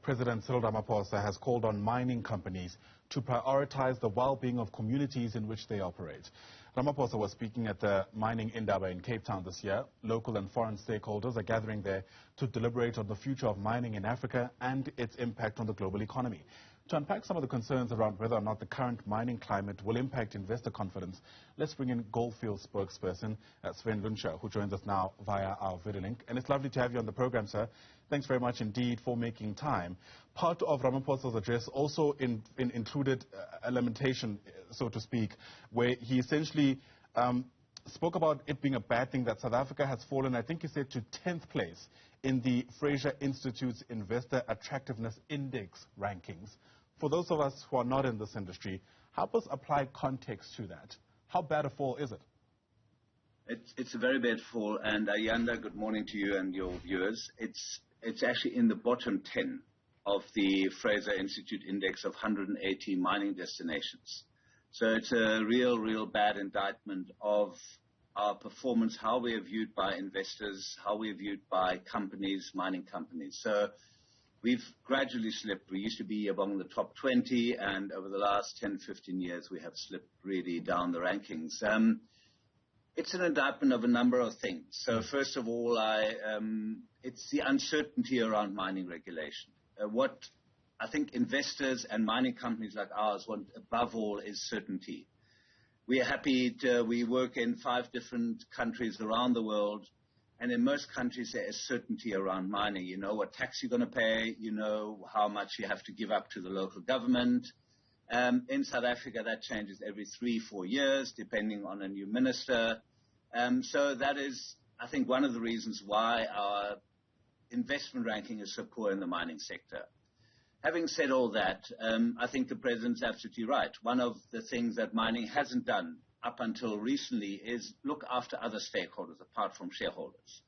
President Cyril Ramaphosa has called on mining companies to prioritize the well-being of communities in which they operate. Ramaphosa was speaking at the Mining Indaba in Cape Town this year. Local and foreign stakeholders are gathering there to deliberate on the future of mining in Africa and its impact on the global economy. To unpack some of the concerns around whether or not the current mining climate will impact investor confidence, let's bring in Goldfield spokesperson Sven Lunsche, who joins us now via our video link. And it's lovely to have you on the program, sir. Thanks very much indeed for making time. Part of Ramaphosa's address also included a lamentation, so to speak, where he essentially spoke about it being a bad thing that South Africa has fallen, I think he said, to 10th place in the Fraser Institute's Investor Attractiveness Index rankings. For those of us who are not in this industry, help us apply context to that. How bad a fall is it? It's a very bad fall, and Ayanda, good morning to you and your viewers. It's actually in the bottom 10 of the Fraser Institute Index of 180 mining destinations. So it's a real bad indictment of our performance, how we are viewed by investors, how we are viewed by companies, mining companies. So we've gradually slipped. We used to be among the top 20, and over the last 10, 15 years, we have slipped really down the rankings. It's an indictment of a number of things. So first of all, it's the uncertainty around mining regulation. What I think investors and mining companies like ours want above all is certainty. We are happy we work in 5 different countries around the world, and in most countries there is certainty around mining. You know what tax you're going to pay, you know how much you have to give up to the local government. In South Africa that changes every 3-4 years depending on a new minister. So that is, I think, one of the reasons why our investment ranking is so poor in the mining sector. Having said all that, I think the President's absolutely right. One of the things that mining hasn't done up until recently is look after other stakeholders apart from shareholders.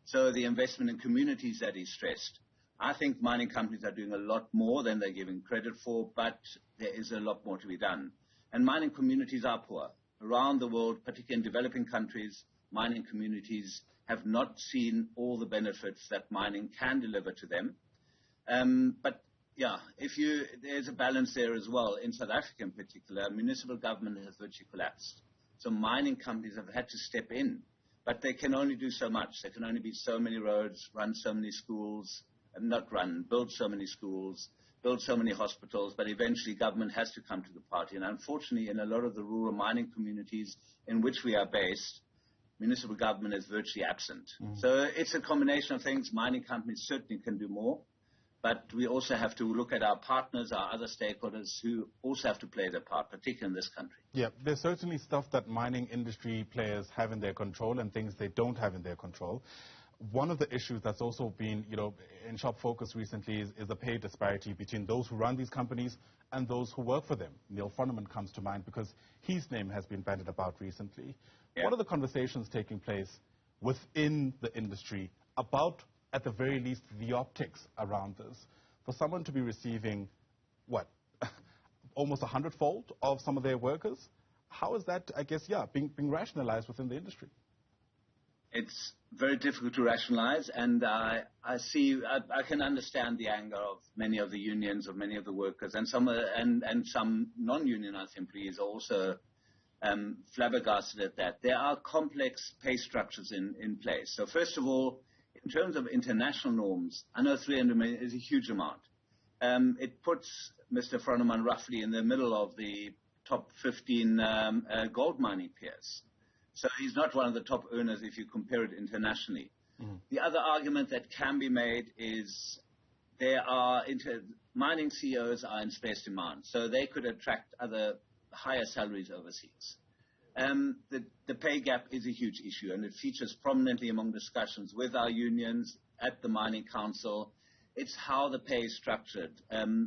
So the investment in communities that he stressed. I think mining companies are doing a lot more than they're giving credit for, but there is a lot more to be done. And mining communities are poor. Around the world, particularly in developing countries, mining communities have not seen all the benefits that mining can deliver to them. But yeah, there's a balance there as well. In South Africa in particular, municipal government has virtually collapsed. So mining companies have had to step in, but they can only do so much. There can only be so many roads, run so many schools, build so many schools, build so many hospitals, but eventually government has to come to the party. And unfortunately, in a lot of the rural mining communities in which we are based, municipal government is virtually absent. So it's a combination of things. Mining companies certainly can do more. But we also have to look at our partners, our other stakeholders who also have to play their part, particularly in this country. Yeah, there's certainly stuff that mining industry players have in their control and things they don't have in their control. One of the issues that's also been, in sharp focus recently is the pay disparity between those who run these companies and those who work for them. Neil Froneman comes to mind because his name has been bandied about recently. Yeah. What are the conversations taking place within the industry about, at the very least, the optics around this? For someone to be receiving, almost 100-fold of some of their workers, how is that, being rationalized within the industry? It's very difficult to rationalize, and I can understand the anger of many of the unions, of many of the workers, and some non-unionized employees are also flabbergasted at that. There are complex pay structures in place. So first of all, in terms of international norms, I know 300 million is a huge amount. It puts Mr. Froneman roughly in the middle of the top 15 gold mining peers. So he's not one of the top earners if you compare it internationally. The other argument that can be made is mining CEOs are in space demand, so they could attract other higher salaries overseas. The pay gap is a huge issue, and it features prominently among discussions with our unions at the Mining Council. It's how the pay is structured.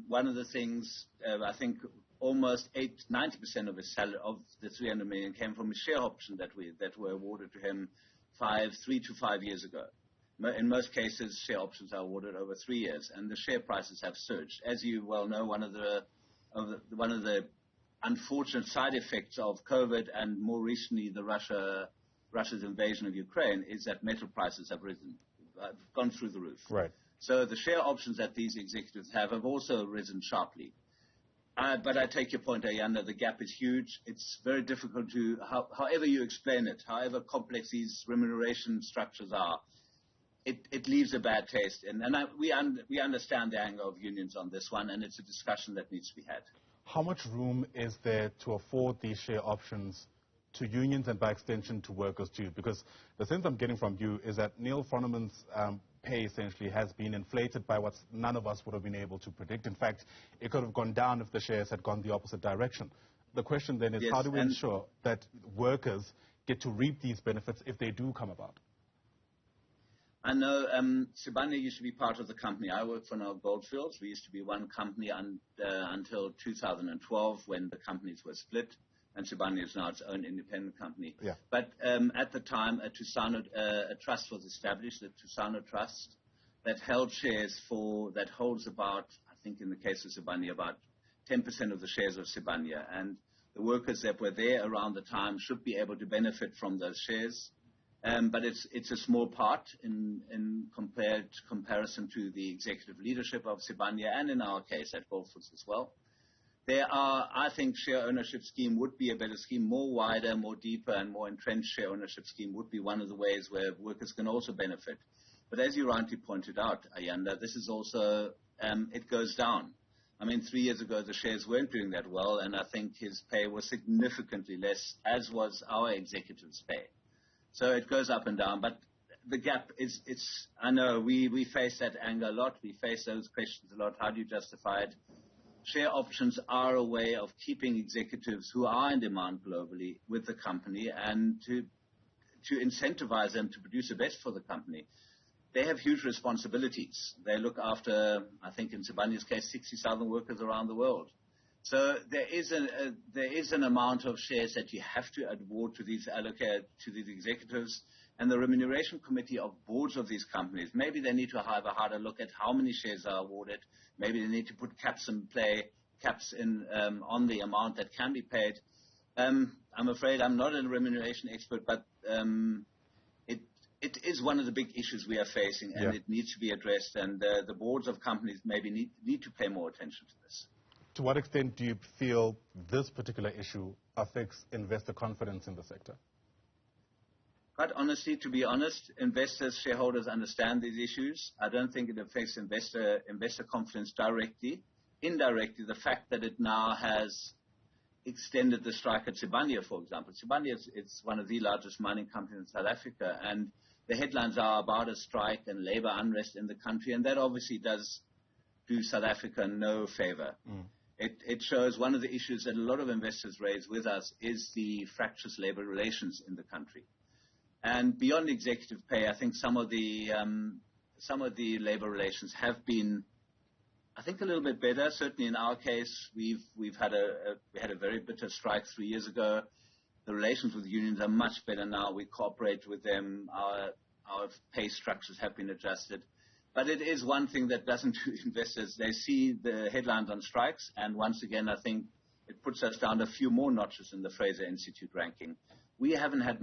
One of the things, I think almost 90% of his salary, of the 300 million, came from a share option that were awarded to him 3 to 5 years ago. In most cases, share options are awarded over 3 years, and the share prices have surged. As you well know, one of the unfortunate side effects of COVID and more recently Russia's invasion of Ukraine is that metal prices have gone through the roof. Right. So the share options that these executives have also risen sharply. But I take your point, Ayanda, the gap is huge. It's very difficult to, however you explain it, however complex these remuneration structures are, it leaves a bad taste. And we understand the anger of unions on this one, and it's a discussion that needs to be had. How much room is there to afford these share options to unions and by extension to workers too? Because the sense I'm getting from you is that Neil Froneman's pay essentially has been inflated by what none of us would have been able to predict. In fact, it could have gone down if the shares had gone the opposite direction. The question then is, yes, how do we ensure that workers get to reap these benefits if they do come about? I know Sibanye used to be part of the company. I work for now Goldfields. We used to be one company until 2012 when the companies were split, and Sibanye is now its own independent company. Yeah. But at the time, a trust was established, the Tusano Trust, that held shares that holds about, I think in the case of Sibanye, about 10% of the shares of Sibanye. And the workers that were there around the time should be able to benefit from those shares. But it's a small part in comparison to the executive leadership of Sibanye, and in our case at Goldfields as well. I think share ownership scheme would be a better scheme, more wider, more deeper, and more entrenched share ownership scheme would be one of the ways where workers can also benefit. But as you rightly pointed out, Ayanda, this is also, it goes down. I mean, 3 years ago, the shares weren't doing that well, and I think his pay was significantly less, as was our executive's pay. So it goes up and down, but the gap I know we face that anger a lot. We face those questions a lot. How do you justify it? Share options are a way of keeping executives who are in demand globally with the company and to incentivize them to produce the best for the company. They have huge responsibilities. They look after, I think in Sibanye's case, 60,000 workers around the world. So there is an amount of shares that you have to award to these executives, and the remuneration committee of boards of these companies, maybe they need to have a harder look at how many shares are awarded. Maybe they need to put caps in on the amount that can be paid. I'm afraid I'm not a remuneration expert, but it is one of the big issues we are facing, and it needs to be addressed. And the boards of companies maybe need to pay more attention to this. To what extent do you feel this particular issue affects investor confidence in the sector? Quite honestly, to be honest, investors, shareholders understand these issues. I don't think it affects investor confidence directly. Indirectly, the fact that it now has extended the strike at Sibanye, for example. Sibanye is one of the largest mining companies in South Africa, and the headlines are about a strike and labor unrest in the country, and that obviously does do South Africa no favor. It shows one of the issues that a lot of investors raise with us is the fractious labor relations in the country. And beyond executive pay, I think some of the labor relations have been, I think, a little bit better. Certainly in our case, we had a very bitter strike 3 years ago. The relations with unions are much better now. We cooperate with them. Our pay structures have been adjusted. But it is one thing that doesn't do investors. They see the headlines on strikes, and once again, I think it puts us down a few more notches in the Fraser Institute ranking. We haven't had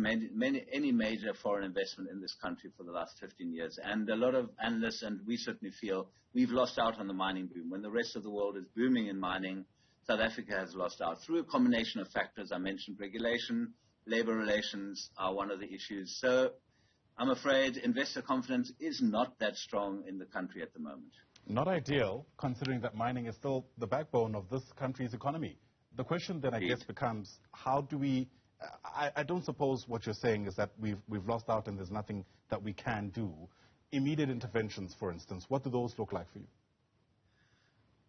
any major foreign investment in this country for the last 15 years, and a lot of analysts, and we certainly feel, we've lost out on the mining boom. When the rest of the world is booming in mining, South Africa has lost out through a combination of factors. I mentioned regulation, labor relations are one of the issues. So I'm afraid investor confidence is not that strong in the country at the moment. Not ideal, considering that mining is still the backbone of this country's economy. The question then, I guess, becomes, how do we... I don't suppose what you're saying is that we've lost out and there's nothing that we can do. Immediate interventions, for instance, what do those look like for you?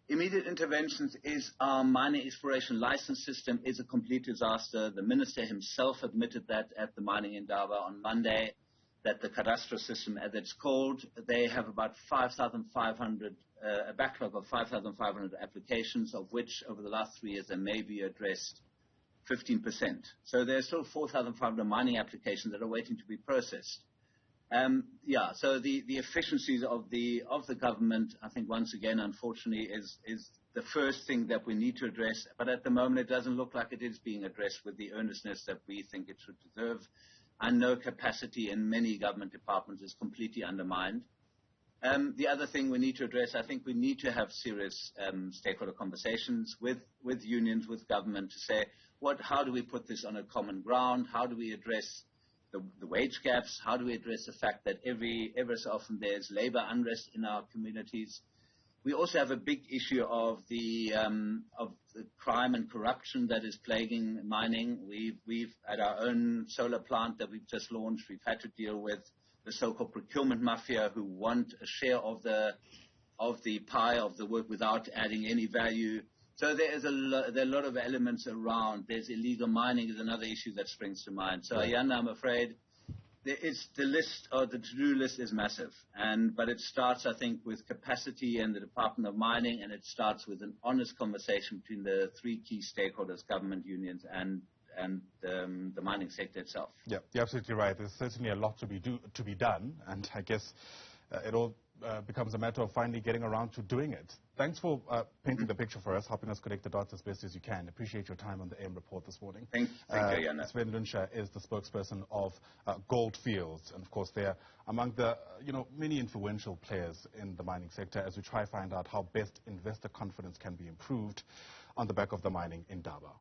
Immediate interventions is our mining exploration license system is a complete disaster. The minister himself admitted that at the Mining Indaba on Monday, that the cadastral system, as it's called, they have about 5,500, a backlog of 5,500 applications, of which over the last 3 years they may be addressed 15%. So there's still 4,500 mining applications that are waiting to be processed. So the efficiencies of the government, I think once again, unfortunately, is the first thing that we need to address. But at the moment, it doesn't look like it is being addressed with the earnestness that we think it should deserve. I know capacity in many government departments is completely undermined. The other thing we need to address, I think we need to have serious stakeholder conversations with unions, with government to say, how do we put this on a common ground? How do we address the wage gaps? How do we address the fact that ever so often there's labor unrest in our communities? We also have a big issue of the crime and corruption that is plaguing mining. We've at our own solar plant that we've just launched, we've had to deal with the so-called procurement mafia who want a share of the pie of the work without adding any value. So there are a lot of elements around. There's illegal mining is another issue that springs to mind. So Ayanda, I'm afraid the list or the to-do list is massive, but it starts, I think, with capacity and the Department of Mining, and it starts with an honest conversation between the three key stakeholders: government, unions, and the mining sector itself. Yeah, you're absolutely right. There's certainly a lot to be done, and I guess it all becomes a matter of finally getting around to doing it. Thanks for painting the picture for us, helping us connect the dots as best as you can. Appreciate your time on the AM report this morning. Thank you, Yana. Sven Lunsche is the spokesperson of Goldfields, and of course they are among the many influential players in the mining sector as we try to find out how best investor confidence can be improved on the back of the Mining Indaba.